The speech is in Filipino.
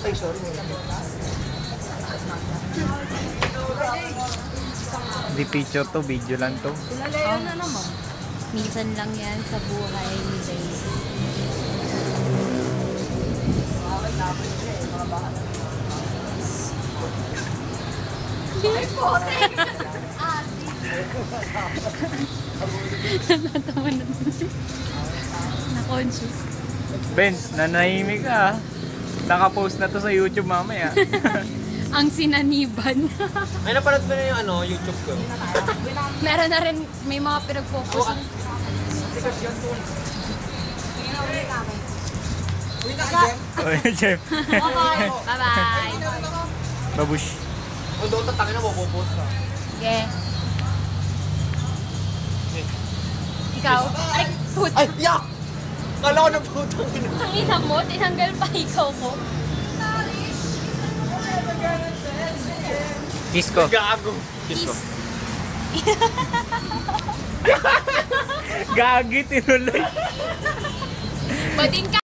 Ay, sorry. Di picture to, video lang to. Lalayo na naman. Minsan lang yan sa buhay ni Days. Natawa na. Na-conscious. Benz, nanahimik ka. Nakapost na to sa YouTube mamaya. Ang sinaniban. Ay, napanood mo na yung ano, YouTube ko. Meron na rin, may mga pinag-focus. Oh, Jeff. Okay, bye-bye. Babush. O doon, tatangin na, mabubuot ka. Okay. Ikaw? Ay, put. Ay, yak! Kala ko na putang ina. Ang ina mo, tinanggal pa ikaw ko. Kiss ko. Gago. Kiss ko. Gagi, tinuloy. Bading ka.